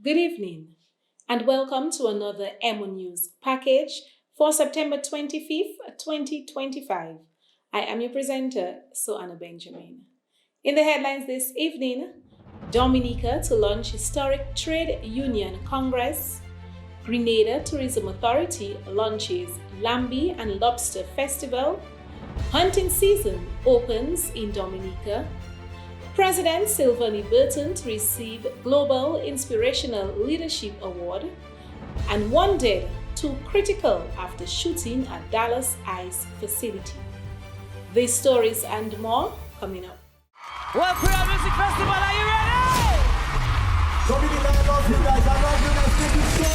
Good evening, and welcome to another EmoNews package for September 25th, 2025. I am your presenter, Soana Benjamin. In the headlines this evening, Dominica to launch historic trade union congress, Grenada Tourism Authority launches Lambi and Lobster Festival, hunting season opens in Dominica, President Sylvanie Burton to receive Global Inspirational Leadership Award, and one dead, two critical after shooting at Dallas ICE facility. These stories and more coming up. World Prayer Music Festival, are you ready? Dominica, I love you guys. I love you guys. Give me so.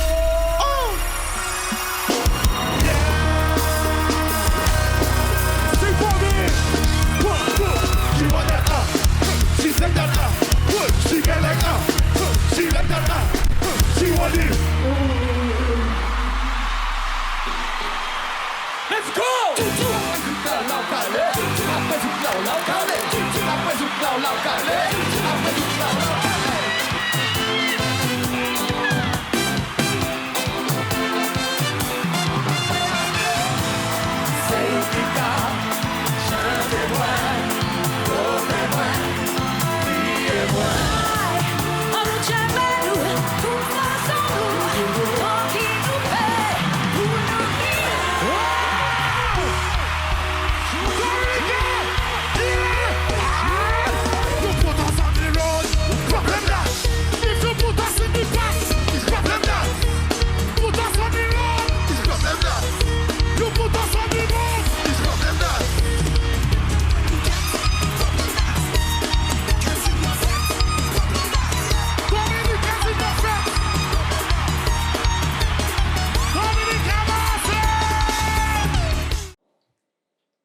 Sing for me. She want that she said that she get like she like that she want it. Let's go!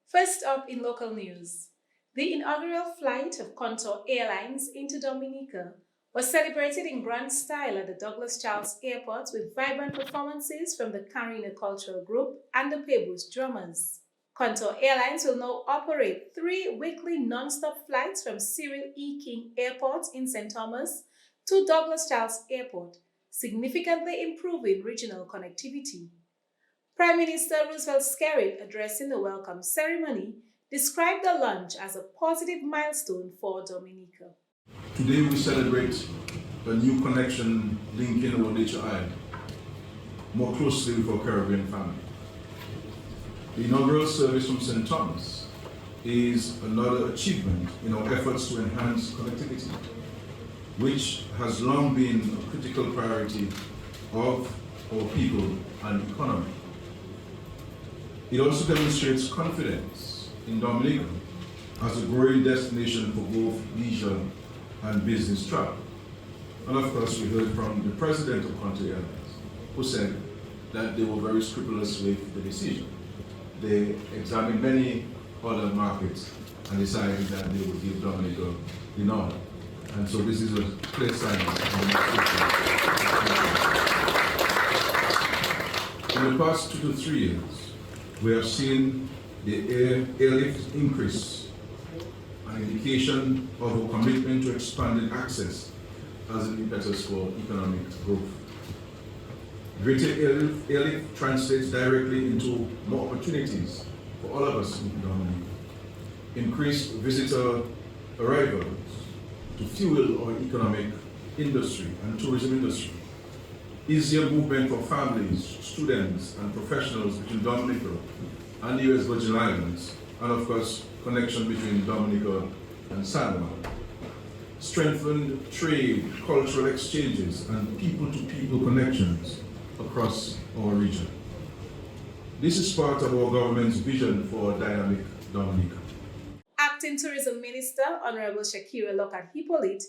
First up in local news, the inaugural flight of Contour Airlines into Dominica was celebrated in grand style at the Douglas Charles Airport with vibrant performances from the Carina Cultural Group and the Pebos Drummers. Contour Airlines will now operate 3 weekly non-stop flights from Cyril E. King Airport in St. Thomas to Douglas Charles Airport, significantly improving regional connectivity. Prime Minister Roosevelt Skerrit, addressing the welcome ceremony, described the launch as a positive milestone for Dominica. Today we celebrate a new connection linking our nature island more closely with our Caribbean family. The inaugural service from St. Thomas is another achievement in our efforts to enhance connectivity, which has long been a critical priority of our people and economy. It also demonstrates confidence in Dominica as a growing destination for both leisure and business travel. And of course, we heard from the president of Contour Airlines, who said that they were very scrupulous with the decision. They examined many other markets and decided that they would give Dominica the nod. And so this is a clear sign of the in the past 2 to 3 years, we have seen the airlift increase, an indication of our commitment to expanding access as an impetus for economic growth. Greater airlift translates directly into more opportunities for all of us in Dominica. Increased visitor arrivals to fuel our economic industry and tourism industry. Easier movement for families, students, and professionals between Dominica and the US Virgin Islands, and of course, connection between Dominica and San Juan. Strengthened trade, cultural exchanges, and people-to-people connections across our region. This is part of our government's vision for a dynamic Dominica. Acting Tourism Minister Honorable Shakira Lockhart-Hippolyte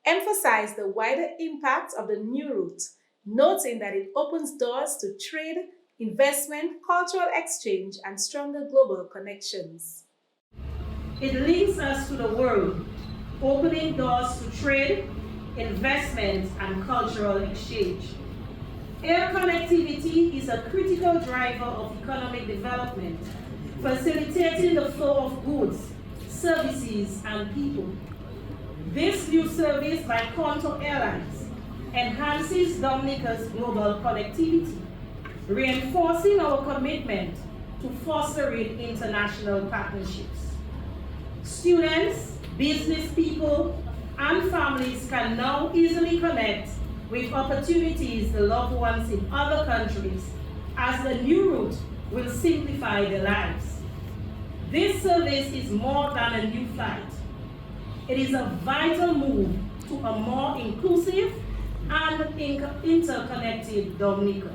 emphasized the wider impact of the new route, noting that it opens doors to trade, investment, cultural exchange, and stronger global connections. It links us to the world, opening doors to trade, investment, and cultural exchange. Air connectivity is a critical driver of economic development, facilitating the flow of goods, services, and people. This new service by Contour Airlines enhances Dominica's global connectivity, reinforcing our commitment to fostering international partnerships. Students, business people, and families can now easily connect with opportunities to loved ones in other countries, as the new route will simplify their lives. This service is more than a new flight. It is a vital move to a more inclusive and interconnected Dominica.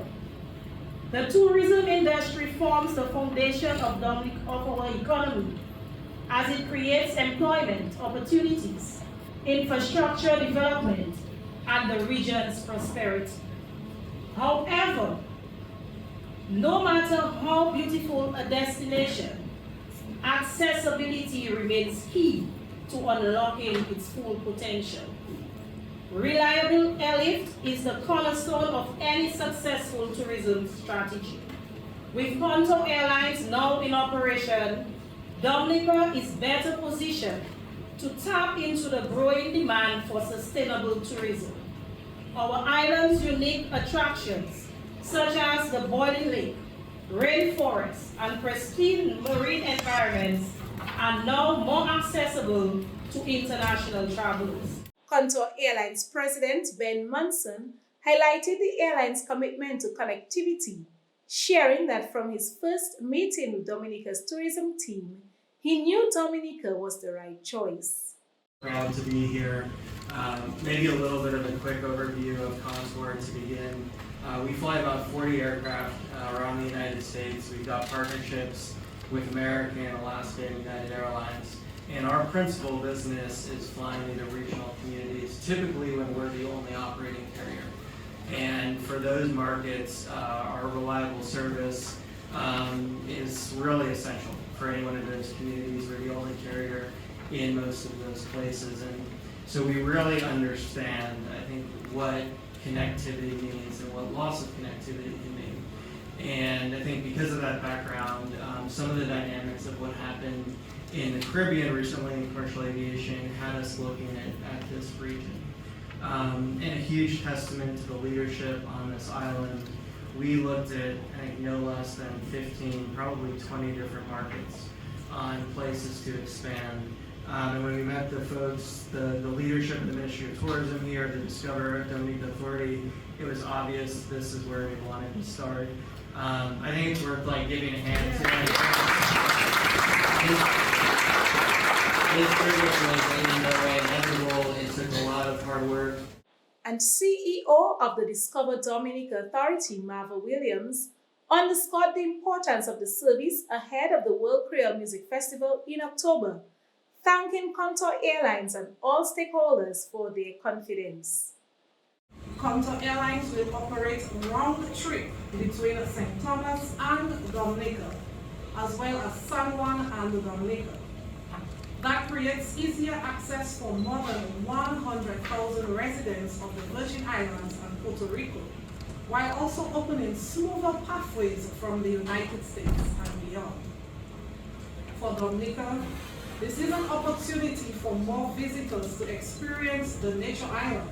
The tourism industry forms the foundation of our economy, as it creates employment opportunities, infrastructure development, and the region's prosperity. However, no matter how beautiful a destination, accessibility remains key to unlocking its full potential. Reliable airlift is the cornerstone of any successful tourism strategy. With Contour Airlines now in operation, Dominica is better positioned to tap into the growing demand for sustainable tourism. Our island's unique attractions, such as the boiling lake, rainforests, and pristine marine environments, are now more accessible to international travelers. Contour Airlines President Ben Munson highlighted the airline's commitment to connectivity, sharing that from his first meeting with Dominica's tourism team, he knew Dominica was the right choice. Proud to be here. Maybe a little bit of a quick overview of Contour to begin. We fly about 40 aircraft around the United States. We've got partnerships with American, Alaska, and United Airlines. And our principal business is flying into regional communities, typically when we're the only operating carrier. And for those markets, our reliable service is really essential for any one of those communities. We're the only carrier in most of those places. And so we really understand, I think, what connectivity means and what loss of connectivity can mean. And I think because of that background, some of the dynamics of what happened in the Caribbean recently in commercial aviation had us looking at this region. And a huge testament to the leadership on this island. We looked at, I think, no less than 15, probably 20 different markets on places to expand. And when we met the folks, the leadership of the Ministry of Tourism here, the Discover Dominica Authority, it was obvious this is where we wanted to start. I think it's worth giving a hand to This program was in no way inevitable. It took a lot of hard work. And CEO of the Discover Dominica Authority, Marva Williams, underscored the importance of the service ahead of the World Creole Music Festival in October, thanking Contour Airlines and all stakeholders for their confidence. Contour Airlines will operate round trip between St. Thomas and Dominica, as well as San Juan and Dominica. That creates easier access for more than 100,000 residents of the Virgin Islands and Puerto Rico, while also opening smoother pathways from the United States and beyond. For Dominica, this is an opportunity for more visitors to experience the nature island,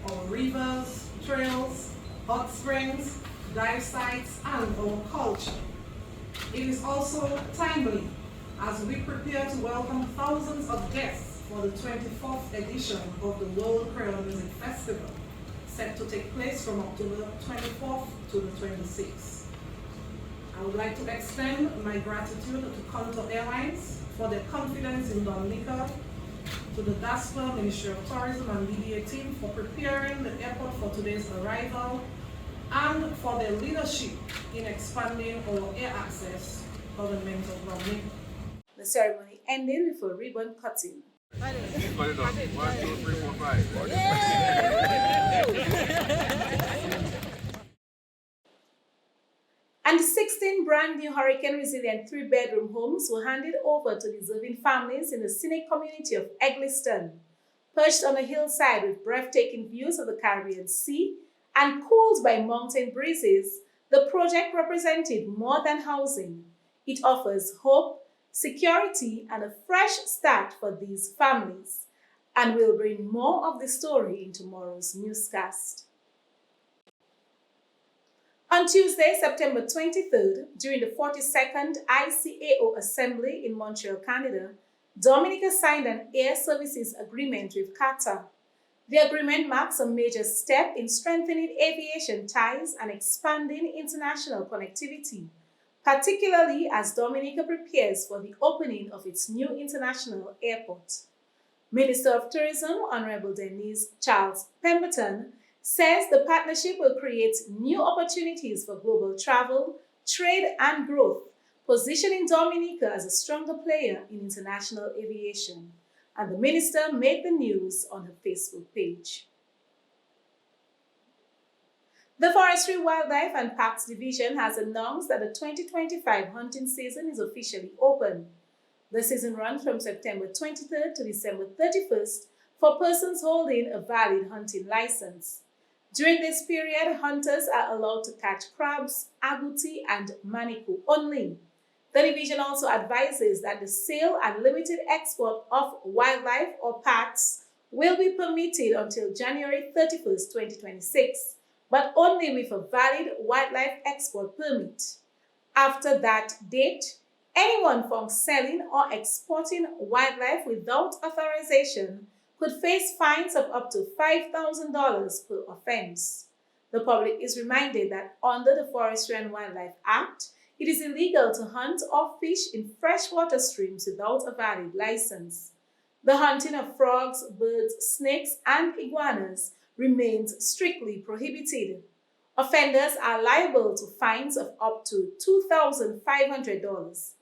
our rivers, trails, hot springs, dive sites, and our culture. It is also timely as we prepare to welcome thousands of guests for the 24th edition of the World Creole Music Festival, set to take place from October 24th to the 26th. I would like to extend my gratitude to Contour Airlines for their confidence in Dominica, to the DASPA, Ministry of Tourism and DDA team for preparing the airport for today's arrival, and for their leadership in expanding our air access government of Dominica. The ceremony ended with a ribbon cutting. Cut it up. 1, 2, 3, 4, 5. And 16 brand new hurricane resilient 3-bedroom homes were handed over to deserving families in the scenic community of Eggleston. Perched on a hillside with breathtaking views of the Caribbean Sea and cooled by mountain breezes, the project represented more than housing. It offers hope, security, and a fresh start for these families. And we'll bring more of the story in tomorrow's newscast. On Tuesday, September 23rd, during the 42nd ICAO Assembly in Montreal, Canada, Dominica signed an air services agreement with Qatar. The agreement marks a major step in strengthening aviation ties and expanding international connectivity, particularly as Dominica prepares for the opening of its new international airport. Minister of Tourism, Honorable Denise Charles Pemberton, says the partnership will create new opportunities for global travel, trade, and growth, positioning Dominica as a stronger player in international aviation. And the minister made the news on her Facebook page. The Forestry, Wildlife and Parks Division has announced that the 2025 hunting season is officially open. The season runs from September 23rd to December 31st for persons holding a valid hunting license. During this period, hunters are allowed to catch crabs, agouti, and manikou only. The division also advises that the sale and limited export of wildlife or parts will be permitted until January 31st, 2026, but only with a valid wildlife export permit. After that date, anyone found selling or exporting wildlife without authorization could face fines of up to $5,000 per offense. The public is reminded that under the Forestry and Wildlife Act, it is illegal to hunt or fish in freshwater streams without a valid license. The hunting of frogs, birds, snakes, and iguanas remains strictly prohibited. Offenders are liable to fines of up to $2,500.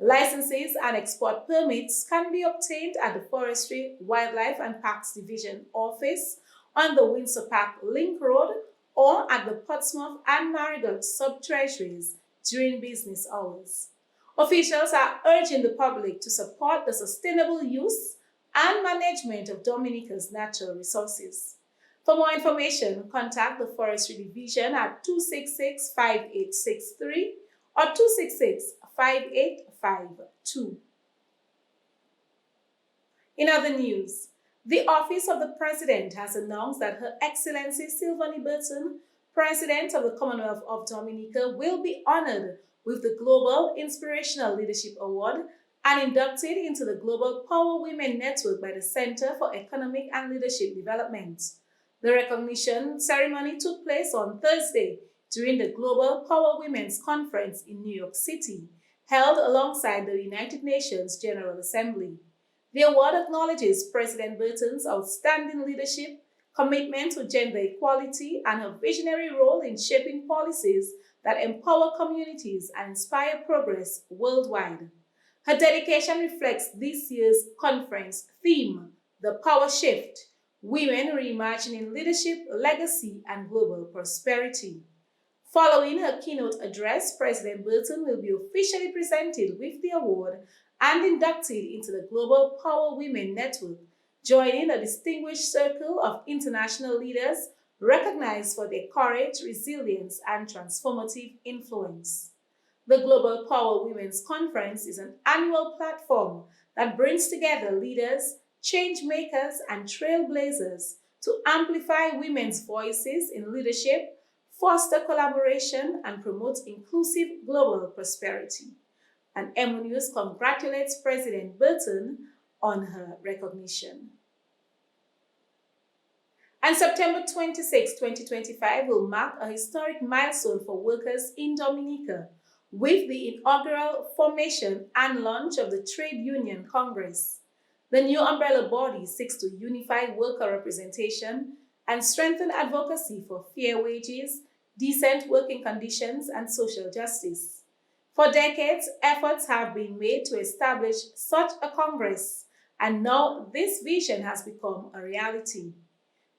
Licenses and export permits can be obtained at the Forestry, Wildlife and Parks Division office on the Windsor Park Link Road or at the Portsmouth and Marigot sub-treasuries during business hours. Officials are urging the public to support the sustainable use and management of Dominica's natural resources. For more information, contact the Forestry Division at 266-5863 or 266-5852. In other news, the Office of the President has announced that Her Excellency Sylvanie Burton, President of the Commonwealth of Dominica, will be honored with the Global Inspirational Leadership Award and inducted into the Global Power Women Network by the Center for Economic and Leadership Development. The recognition ceremony took place on Thursday during the Global Power Women's Conference in New York City, held alongside the United Nations General Assembly. The award acknowledges President Burton's outstanding leadership, commitment to gender equality, and her visionary role in shaping policies that empower communities and inspire progress worldwide. Her dedication reflects this year's conference theme, The Power Shift: Women Reimagining Leadership, Legacy, and Global Prosperity. Following her keynote address, President Burton will be officially presented with the award and inducted into the Global Power Women Network, joining a distinguished circle of international leaders recognized for their courage, resilience, and transformative influence. The Global Power Women's Conference is an annual platform that brings together leaders, change makers, and trailblazers to amplify women's voices in leadership, foster collaboration, and promote inclusive global prosperity. And EmoNews congratulates President Burton on her recognition. And September 26, 2025 will mark a historic milestone for workers in Dominica with the inaugural formation and launch of the Trade Union Congress. The new umbrella body seeks to unify worker representation and strengthen advocacy for fair wages, decent working conditions, and social justice. For decades, efforts have been made to establish such a Congress, and now this vision has become a reality.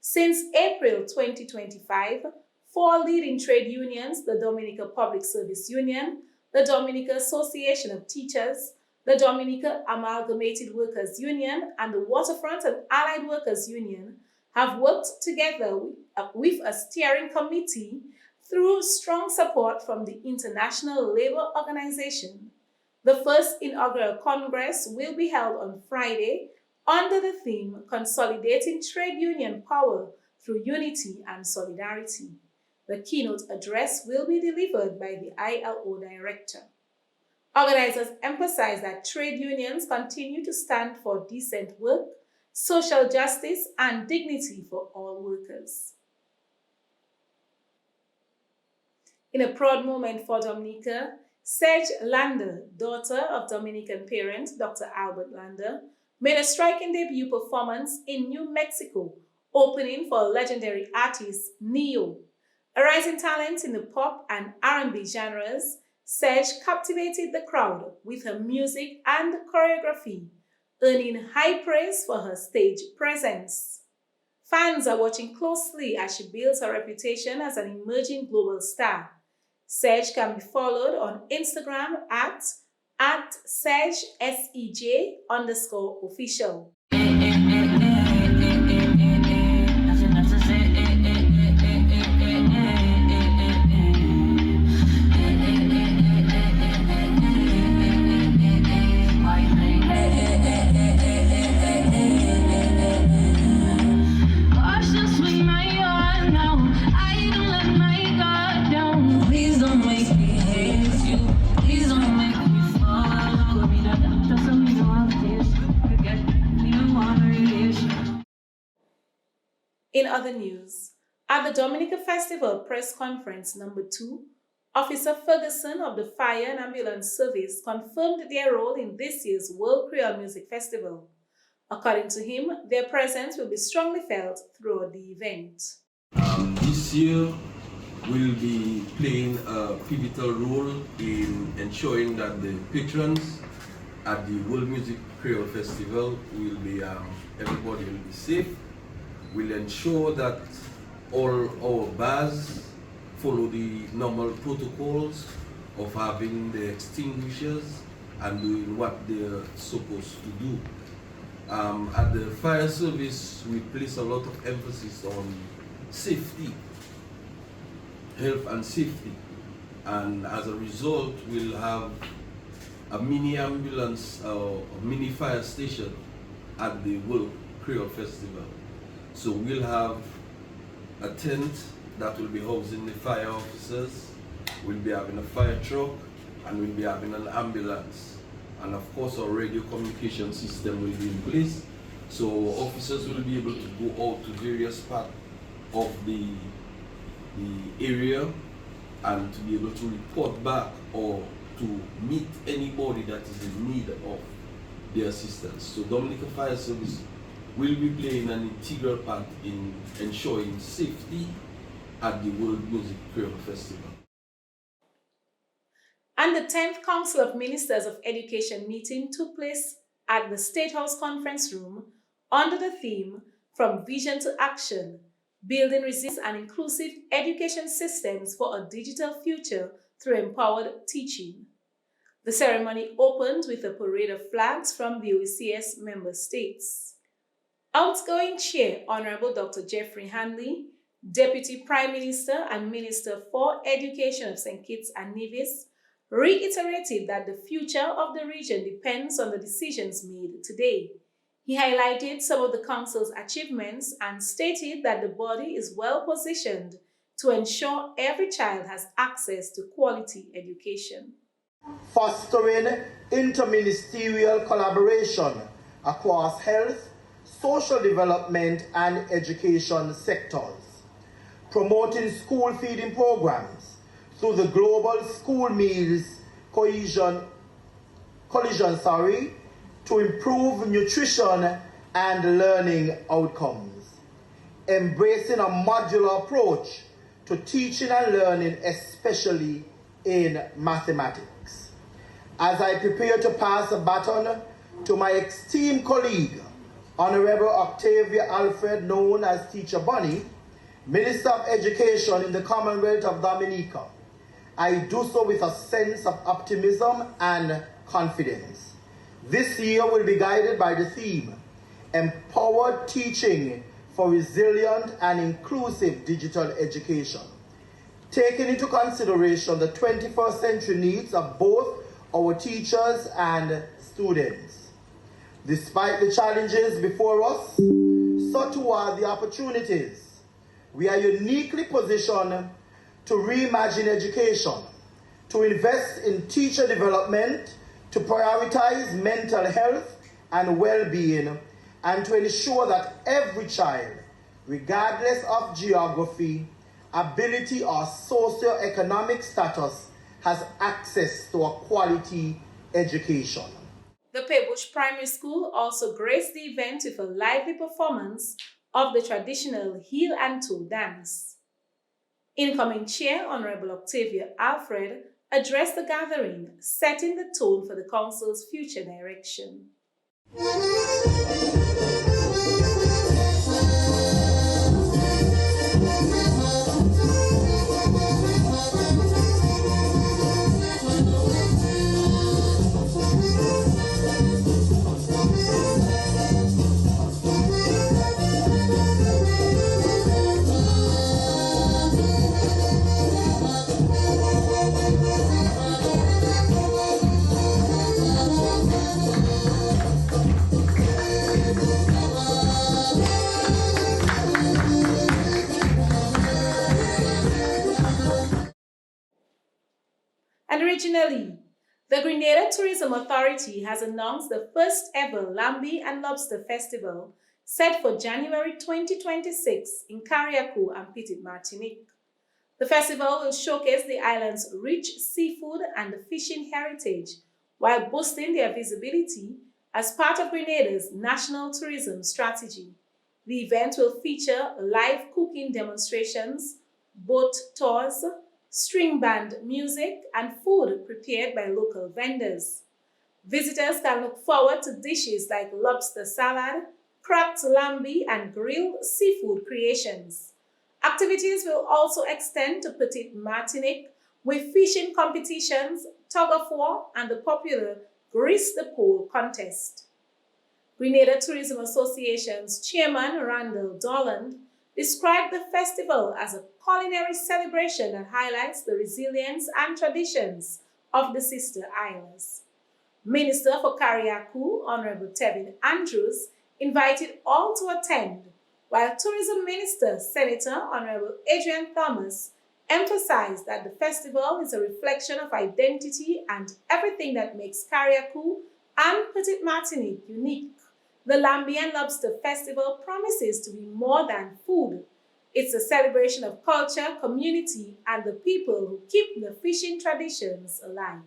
Since April 2025, 4 leading trade unions, the Dominica Public Service Union, the Dominica Association of Teachers, the Dominica Amalgamated Workers Union, and the Waterfront and Allied Workers Union, have worked together with a steering committee through strong support from the International Labour Organization. The first inaugural Congress will be held on Friday, under the theme Consolidating Trade Union Power Through Unity and Solidarity. The keynote address will be delivered by the ILO Director. Organizers emphasize that trade unions continue to stand for decent work, social justice, and dignity for all workers. In a proud moment for Dominica, Serge Lander, daughter of Dominican parent Dr. Albert Lander, made a striking debut performance in New Mexico, opening for legendary artist Neo. A rising talent in the pop and R&B genres, Serge captivated the crowd with her music and choreography, earning high praise for her stage presence. Fans are watching closely as she builds her reputation as an emerging global star. Serge can be followed on Instagram at SergeSEJ_official. In other news, at the Dominica Festival Press Conference number 2, Officer Ferguson of the Fire and Ambulance Service confirmed their role in this year's World Creole Music Festival. According to him, their presence will be strongly felt throughout the event. This year, we'll be playing a pivotal role in ensuring that the patrons at the World Music Creole Festival will be, everybody will be safe. We'll ensure that all our bars follow the normal protocols of having the extinguishers and doing what they're supposed to do. At the fire service, we place a lot of emphasis on safety, health and safety. And as a result, we'll have a mini ambulance or a mini fire station at the World Creole Festival. So we'll have a tent that will be housing the fire officers, we'll be having a fire truck, and we'll be having an ambulance. And of course our radio communication system will be in place. So officers will be able to go out to various parts of the area and to be able to report back or to meet anybody that is in need of their assistance. So Dominica Fire Service will be playing an integral part in ensuring safety at the World Music Creole Festival. And the 10th Council of Ministers of Education meeting took place at the State House Conference Room under the theme From Vision to Action, Building Resilience and Inclusive Education Systems for a Digital Future Through Empowered Teaching. The ceremony opened with a parade of flags from the OECS member states. Outgoing Chair Honorable Dr. Jeffrey Hanley, Deputy Prime Minister and Minister for Education of St. Kitts and Nevis, reiterated that the future of the region depends on the decisions made today. He highlighted some of the Council's achievements and stated that the body is well positioned to ensure every child has access to quality education. Fostering interministerial collaboration across health, social development and education sectors, promoting school feeding programs through the Global School Meals Coalition to improve nutrition and learning outcomes, embracing a modular approach to teaching and learning, especially in mathematics. As I prepare to pass the baton to my esteemed colleague, Honorable Octavia Alfred, known as Teacher Bunny, Minister of Education in the Commonwealth of Dominica, I do so with a sense of optimism and confidence. This year will be guided by the theme, Empowered Teaching for Resilient and Inclusive Digital Education, taking into consideration the 21st century needs of both our teachers and students. Despite the challenges before us, so too are the opportunities. We are uniquely positioned to reimagine education, to invest in teacher development, to prioritize mental health and well-being, and to ensure that every child, regardless of geography, ability, or socio-economic status, has access to a quality education. The Paybush Primary School also graced the event with a lively performance of the traditional heel and toe dance. Incoming Chair Honorable Octavia Alfred addressed the gathering, setting the tone for the Council's future direction. And originally, the Grenada Tourism Authority has announced the first ever Lambi and Lobster Festival set for January 2026 in Carriacou and Petite Martinique. The festival will showcase the island's rich seafood and fishing heritage while boosting their visibility as part of Grenada's national tourism strategy. The event will feature live cooking demonstrations, boat tours, string band music, and food prepared by local vendors. Visitors can look forward to dishes like lobster salad, cracked lambi, and grilled seafood creations. Activities will also extend to Petite Martinique with fishing competitions, tug-of-war, and the popular Grease the Pole contest. Grenada Tourism Association's chairman, Randall Dorland, described the festival as a culinary celebration that highlights the resilience and traditions of the sister islands. Minister for Carriacou, Honorable Tevin Andrews, invited all to attend, while Tourism Minister, Senator Honorable Adrian Thomas, emphasized that the festival is a reflection of identity and everything that makes Carriacou and Petite Martinique unique. The Lambi and Lobster Festival promises to be more than food. It's a celebration of culture, community, and the people who keep the fishing traditions alive.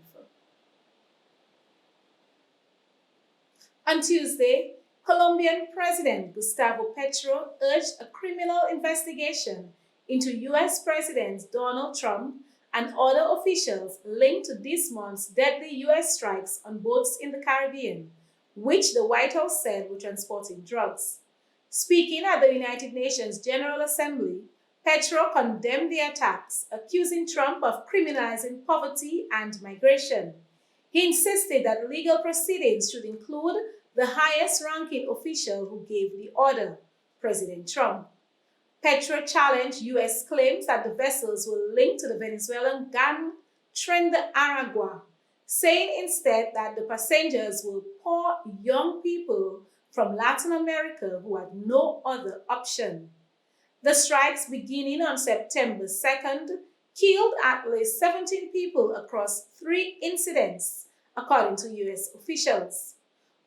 On Tuesday, Colombian President Gustavo Petro urged a criminal investigation into U.S. President Donald Trump and other officials linked to this month's deadly U.S. strikes on boats in the Caribbean, which the White House said were transporting drugs. Speaking at the United Nations General Assembly, Petro condemned the attacks, accusing Trump of criminalizing poverty and migration. He insisted that legal proceedings should include the highest-ranking official who gave the order, President Trump. Petro challenged U.S. claims that the vessels were linked to the Venezuelan gang Tren de Aragua, saying instead that the passengers were poor young people from Latin America who had no other option. The strikes beginning on September 2nd killed at least 17 people across 3 incidents, according to U.S. officials.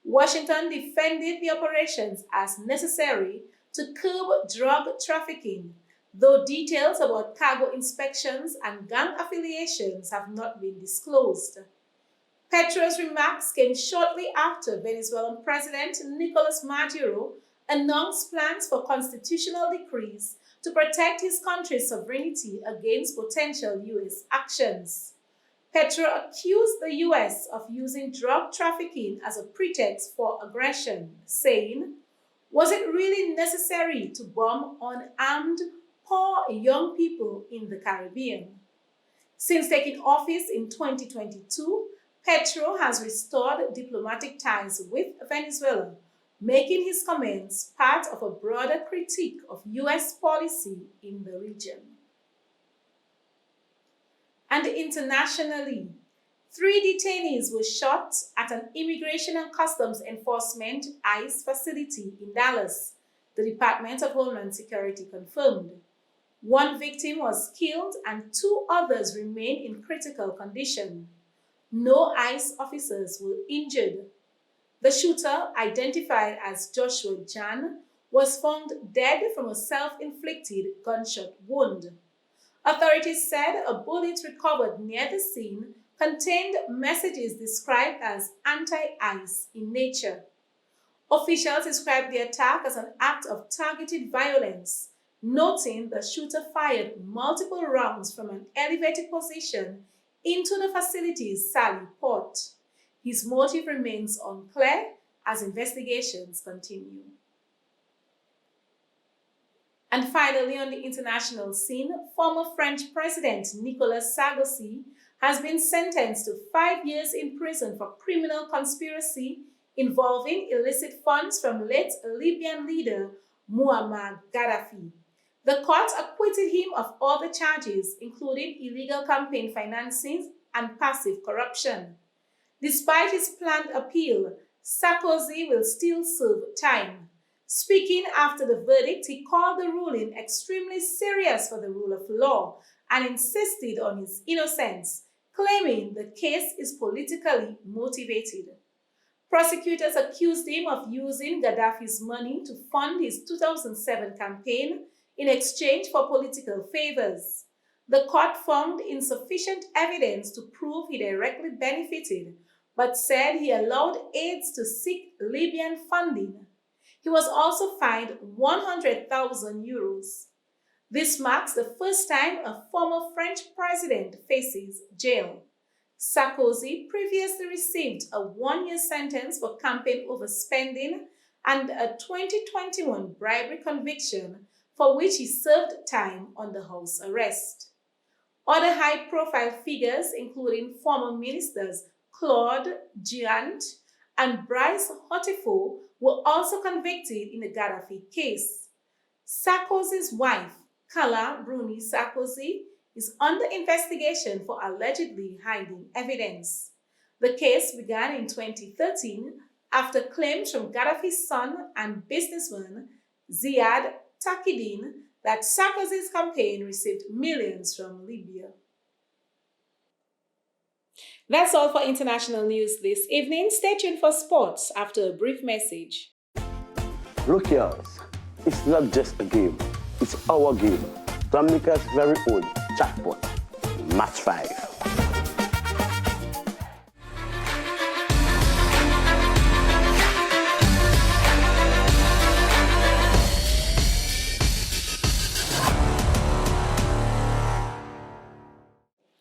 Washington defended the operations as necessary to curb drug trafficking, though details about cargo inspections and gang affiliations have not been disclosed. Petro's remarks came shortly after Venezuelan President Nicolas Maduro announced plans for constitutional decrees to protect his country's sovereignty against potential U.S. actions. Petro accused the U.S. of using drug trafficking as a pretext for aggression, saying, "Was it really necessary to bomb unarmed, poor young people in the Caribbean?" Since taking office in 2022, Petro has restored diplomatic ties with Venezuela, making his comments part of a broader critique of U.S. policy in the region. And internationally, 3 detainees were shot at an Immigration and Customs Enforcement ICE facility in Dallas, the Department of Homeland Security confirmed. 1 victim was killed and 2 others remain in critical condition. No ICE officers were injured. The shooter, identified as Joshua Jan, was found dead from a self-inflicted gunshot wound. Authorities said a bullet recovered near the scene contained messages described as anti-ICE in nature. Officials described the attack as an act of targeted violence, noting the shooter fired multiple rounds from an elevated position into the facility's Sally port. His motive remains unclear as investigations continue. And finally, on the international scene, former French President Nicolas Sarkozy has been sentenced to 5 years in prison for criminal conspiracy involving illicit funds from late Libyan leader Muammar Gaddafi. The court acquitted him of all the charges, including illegal campaign financing and passive corruption. Despite his planned appeal, Sarkozy will still serve time. Speaking after the verdict, he called the ruling extremely serious for the rule of law and insisted on his innocence, claiming the case is politically motivated. Prosecutors accused him of using Gaddafi's money to fund his 2007 campaign in exchange for political favors. The court found insufficient evidence to prove he directly benefited, but said he allowed aides to seek Libyan funding. He was also fined 100,000 euros. This marks the first time a former French president faces jail. Sarkozy previously received a 1-year sentence for campaign overspending and a 2021 bribery conviction for which he served time under house arrest. Other high-profile figures, including former ministers Claude Giant and Brice Hortefeux, were also convicted in the Gaddafi case. Sarkozy's wife, Carla Bruni Sarkozy, is under investigation for allegedly hiding evidence. The case began in 2013 after claims from Gaddafi's son and businessman Ziad Takieddine that Sarkozy's campaign received millions from Libya. That's all for international news this evening. Stay tuned for sports after a brief message. Look, yours, it's not just a game, it's our game. Dominica's very own jackpot, Match 5.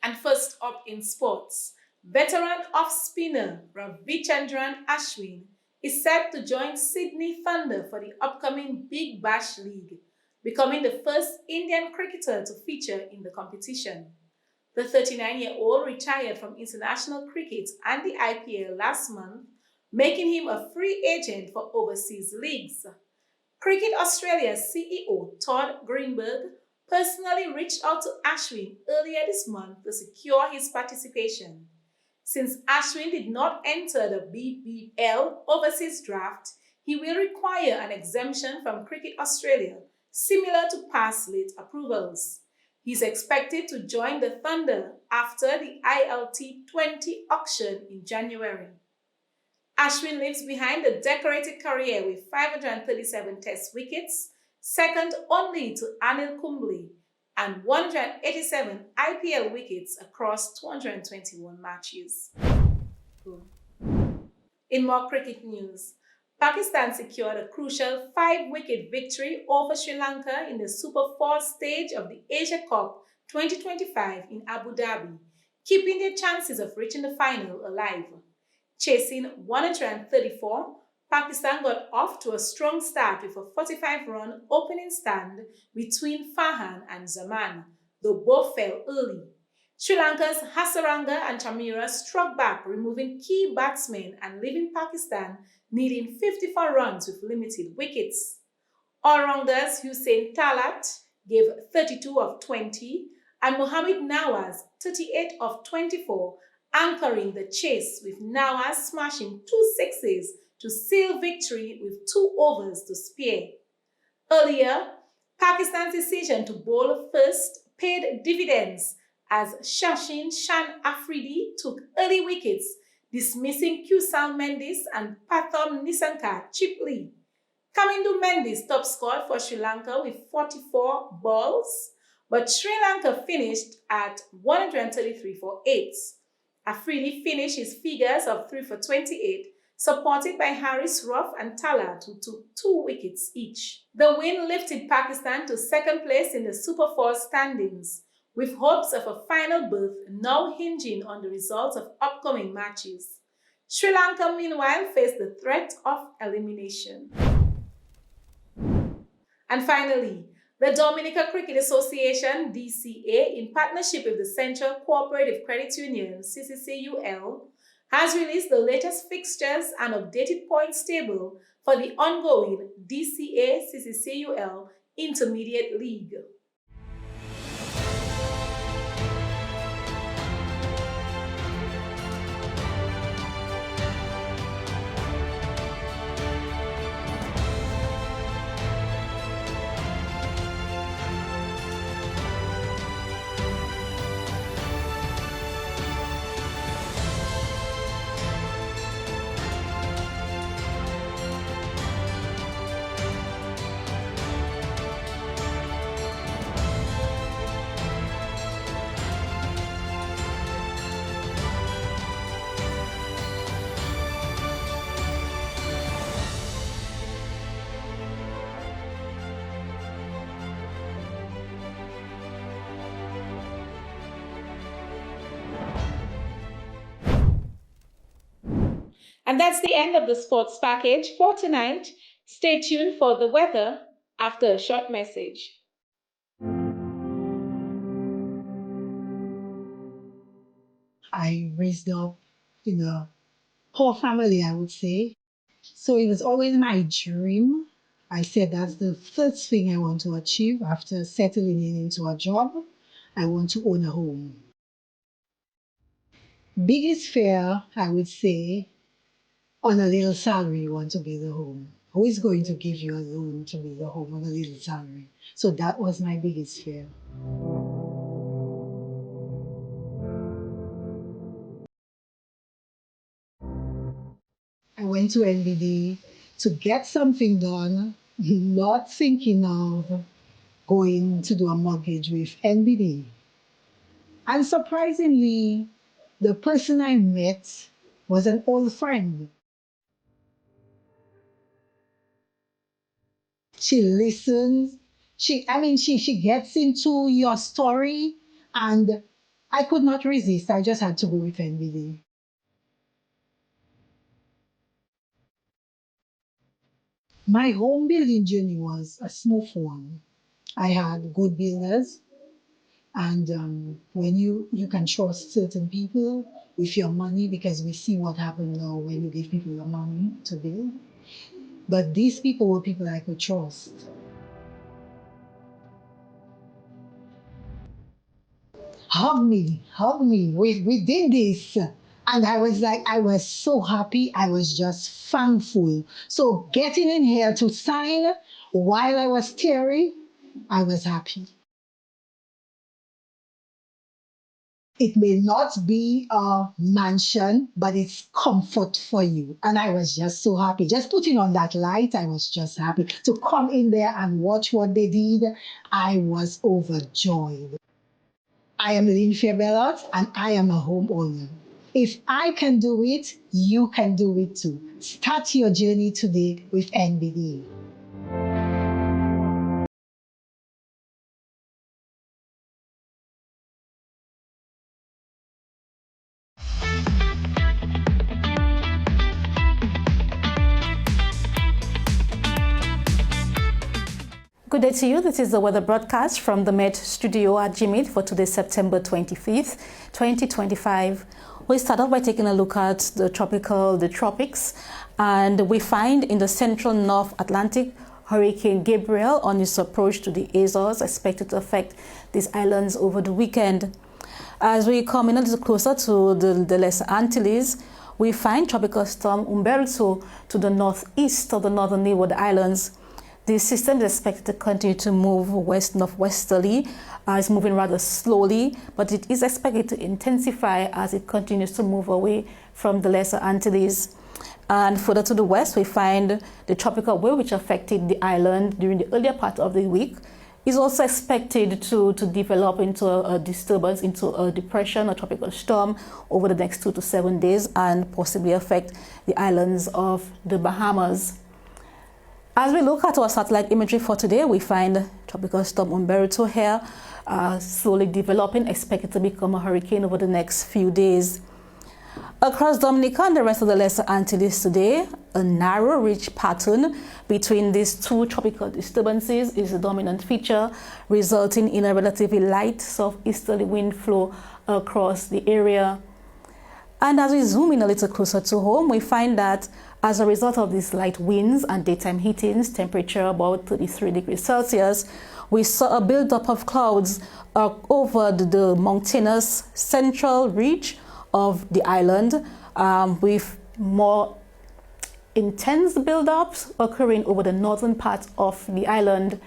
And first up in sports, veteran off-spinner Ravichandran Ashwin is set to join Sydney Thunder for the upcoming Big Bash League, becoming the first Indian cricketer to feature in the competition. The 39-year-old retired from international cricket and the IPL last month, making him a free agent for overseas leagues. Cricket Australia's CEO Todd Greenberg personally reached out to Ashwin earlier this month to secure his participation. Since Ashwin did not enter the BBL overseas draft, he will require an exemption from Cricket Australia, similar to past late approvals. He's expected to join the Thunder after the ILT 20 auction in January. Ashwin leaves behind a decorated career with 537 test wickets, second only to Anil Kumble, and 187 IPL wickets across 221 matches. In more cricket news, Pakistan secured a crucial 5-wicket victory over Sri Lanka in the Super 4 stage of the Asia Cup 2025 in Abu Dhabi, keeping their chances of reaching the final alive. Chasing 134, Pakistan got off to a strong start with a 45-run opening stand between Farhan and Zaman, though both fell early. Sri Lanka's Hasaranga and Chamira struck back, removing key batsmen and leaving Pakistan needing 54 runs with limited wickets. All-rounders Hussein Talat gave 32 of 20 and Mohammad Nawaz 38 of 24 anchoring the chase with Nawaz smashing 2 sixes to seal victory with 2 overs to spare. Earlier, Pakistan's decision to bowl first paid dividends as Shashin Shan Afridi took early wickets, dismissing Kusal Mendis and Pathom Nisanka cheaply. Kamindu Mendis top scored for Sri Lanka with 44 balls, but Sri Lanka finished at 133 for 8. Afridi finished his figures of 3 for 28, supported by Haris Ruff and Talat, who took 2 wickets each. The win lifted Pakistan to second place in the Super 4 standings, with hopes of a final berth now hinging on the results of upcoming matches. Sri Lanka, meanwhile, faced the threat of elimination. And finally, the Dominica Cricket Association, DCA, in partnership with the Central Cooperative Credit Union, CCCUL, has released the latest fixtures and updated points table for the ongoing DCA-CCCUL Intermediate League. And that's the end of the sports package for tonight. Stay tuned for the weather after a short message. I raised up in a poor family, I would say. So it was always my dream. I said that's the first thing I want to achieve after settling into a job. I want to own a home. Biggest fear, I would say, on a little salary, you want to build a home. Who is going to give you a loan to build a home on a little salary? So that was my biggest fear. I went to NBD to get something done, not thinking of going to do a mortgage with NBD. And surprisingly, the person I met was an old friend. She listens. She gets into your story, and I could not resist. I just had to go with NBD. My home building journey was a smooth one. I had good builders, and when you can trust certain people with your money, because we see what happened now when you give people your money to build. But these people were people I could trust. Hug me, we did this. And I was so happy, I was just thankful. So getting in here to sign while I was teary, I was happy. It may not be a mansion, but it's comfort for you. And I was just so happy. Just putting on that light, I was just happy. To come in there and watch what they did, I was overjoyed. I am Lynn Bellot, and I am a homeowner. If I can do it, you can do it too. Start your journey today with NBD. Good day to you. This is the weather broadcast from the Met Studio at GMIT for today, September 25th, 2025. We start off by taking a look at the tropics, and we find in the central North Atlantic, Hurricane Gabriel on its approach to the Azores, expected to affect these islands over the weekend. As we come in a little closer to the Lesser Antilles, we find Tropical Storm Umberto to the northeast of the northern Leeward Islands. The system is expected to continue to move west-northwesterly. It's moving rather slowly, but it is expected to intensify as it continues to move away from the Lesser Antilles. And further to the west, we find the tropical wave, which affected the island during the earlier part of the week, is also expected to develop into a disturbance, into a depression, a tropical storm over the next 2 to 7 days and possibly affect the islands of the Bahamas. As we look at our satellite imagery for today, we find Tropical Storm Umberto here slowly developing, expected to become a hurricane over the next few days. Across Dominica and the rest of the Lesser Antilles today, a narrow ridge pattern between these two tropical disturbances is the dominant feature, resulting in a relatively light southeasterly wind flow across the area. And as we zoom in a little closer to home, we find that as a result of these light winds and daytime heatings, temperature about 33 degrees Celsius, we saw a buildup of clouds over the mountainous central ridge of the island, with more intense buildups occurring over the northern part of the island.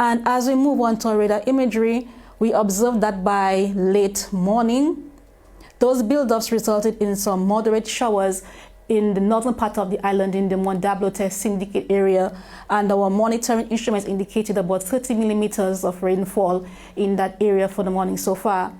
And as we move on to our radar imagery, we observed that by late morning, those buildups resulted in some moderate showers in the northern part of the island in the Mondablote Syndicate area, and our monitoring instruments indicated about 30 millimeters of rainfall in that area for the morning so far.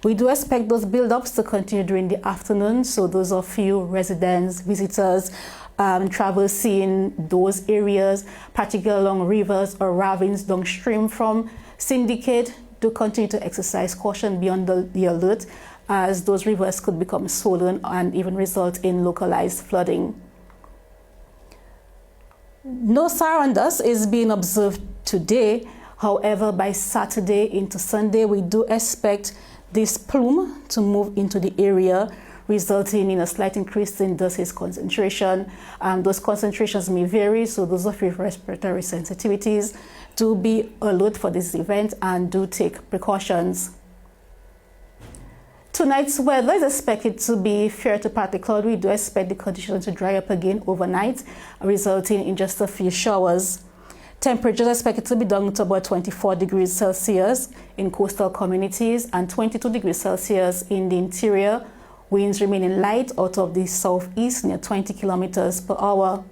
We do expect those buildups to continue during the afternoon, so those of you residents, visitors, traversing those areas, particularly along rivers or ravines downstream from Syndicate, do continue to exercise caution beyond the alert, as those rivers could become swollen and even result in localized flooding. No saran dust is being observed today. However, by Saturday into Sunday, we do expect this plume to move into the area, resulting in a slight increase in dust concentration. Those concentrations may vary, so those of you with respiratory sensitivities, do be alert for this event and do take precautions. Tonight's weather is expected to be fair to partly cloudy. We do expect the conditions to dry up again overnight, resulting in just a few showers. Temperatures are expected to be down to about 24 degrees Celsius in coastal communities and 22 degrees Celsius in the interior. Winds remaining light out of the southeast near 20 kilometers per hour.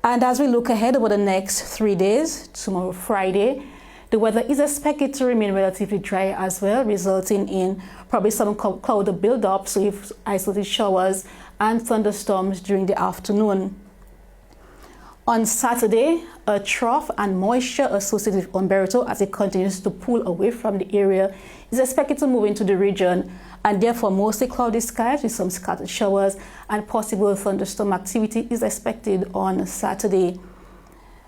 And as we look ahead over the next 3 days, tomorrow Friday, the weather is expected to remain relatively dry as well, resulting in probably some cloud buildup, so with isolated showers and thunderstorms during the afternoon. On Saturday, a trough and moisture associated with Umberto, as it continues to pull away from the area, is expected to move into the region, and therefore mostly cloudy skies with some scattered showers and possible thunderstorm activity is expected on Saturday.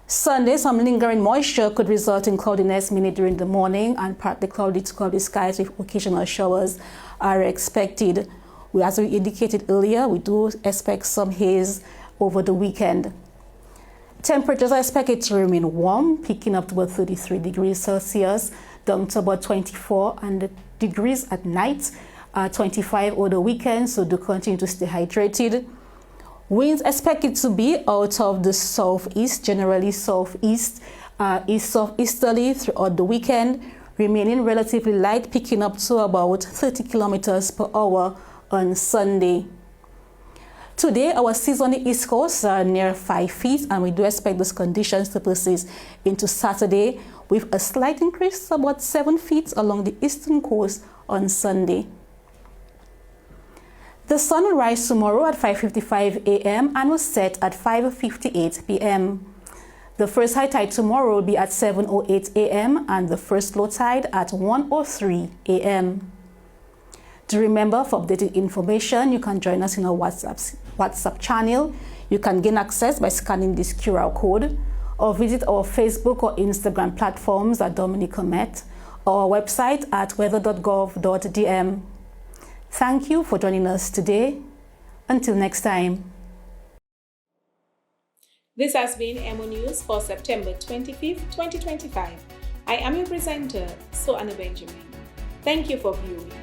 Sunday, some lingering moisture could result in cloudiness mainly during the morning, and partly cloudy to cloudy skies with occasional showers are expected. As we indicated earlier, we do expect some haze over the weekend. Temperatures are expected to remain warm, peaking up to about 33 degrees Celsius, down to about 24 degrees at night, 25 over the weekend, so do continue to stay hydrated. Winds expected to be out of the southeast, generally southeast, east-southeasterly throughout the weekend, remaining relatively light, picking up to about 30 kilometers per hour on Sunday. Today, our seas on the East Coast are near 5 feet, and we do expect those conditions to persist into Saturday, with a slight increase to about 7 feet along the eastern coast on Sunday. The sun will rise tomorrow at 5:55 a.m. and will set at 5:58 p.m. The first high tide tomorrow will be at 7:08 a.m. and the first low tide at 1:03 a.m. Do remember, for updated information, you can join us in our WhatsApp channel. You can gain access by scanning this QR code, or visit our Facebook or Instagram platforms at Dominica Met, or our website at weather.gov.dm. Thank you for joining us today. Until next time. This has been EmoNews for September 25th, 2025. I am your presenter, Soana Benjamin. Thank you for viewing.